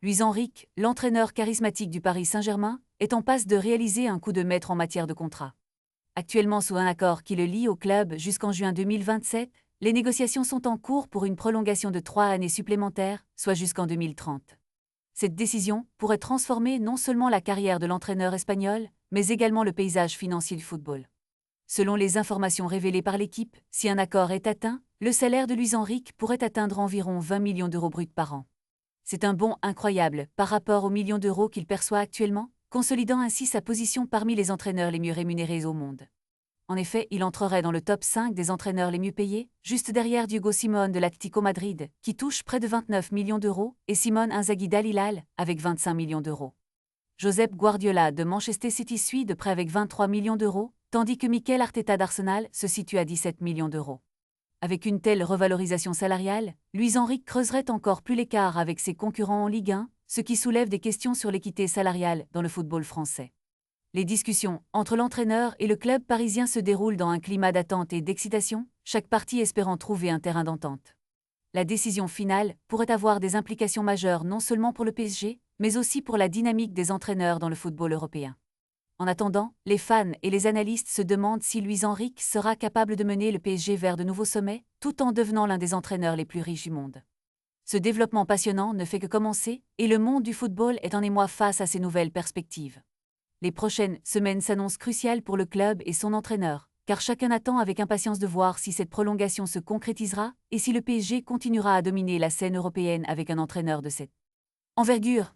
Luis Enrique, l'entraîneur charismatique du Paris Saint-Germain, est en passe de réaliser un coup de maître en matière de contrat. Actuellement sous un accord qui le lie au club jusqu'en juin 2027, les négociations sont en cours pour une prolongation de 3 années supplémentaires, soit jusqu'en 2030. Cette décision pourrait transformer non seulement la carrière de l'entraîneur espagnol, mais également le paysage financier du football. Selon les informations révélées par l'équipe, si un accord est atteint, le salaire de Luis Enrique pourrait atteindre environ 20 millions d'euros bruts par an. C'est un bond incroyable par rapport aux millions d'euros qu'il perçoit actuellement, consolidant ainsi sa position parmi les entraîneurs les mieux rémunérés au monde. En effet, il entrerait dans le top 5 des entraîneurs les mieux payés, juste derrière Diego Simeone de l'Atlético Madrid, qui touche près de 29 millions d'euros, et Simone Inzaghi d'Al Hilal, avec 25 millions d'euros. Josep Guardiola de Manchester City suit de près avec 23 millions d'euros, tandis que Mikel Arteta d'Arsenal se situe à 17 millions d'euros. Avec une telle revalorisation salariale, Luis Enrique creuserait encore plus l'écart avec ses concurrents en Ligue 1, ce qui soulève des questions sur l'équité salariale dans le football français. Les discussions entre l'entraîneur et le club parisien se déroulent dans un climat d'attente et d'excitation, chaque partie espérant trouver un terrain d'entente. La décision finale pourrait avoir des implications majeures non seulement pour le PSG, mais aussi pour la dynamique des entraîneurs dans le football européen. En attendant, les fans et les analystes se demandent si Luis Enrique sera capable de mener le PSG vers de nouveaux sommets, tout en devenant l'un des entraîneurs les plus riches du monde. Ce développement passionnant ne fait que commencer, et le monde du football est en émoi face à ces nouvelles perspectives. Les prochaines semaines s'annoncent cruciales pour le club et son entraîneur, car chacun attend avec impatience de voir si cette prolongation se concrétisera et si le PSG continuera à dominer la scène européenne avec un entraîneur de cette envergure.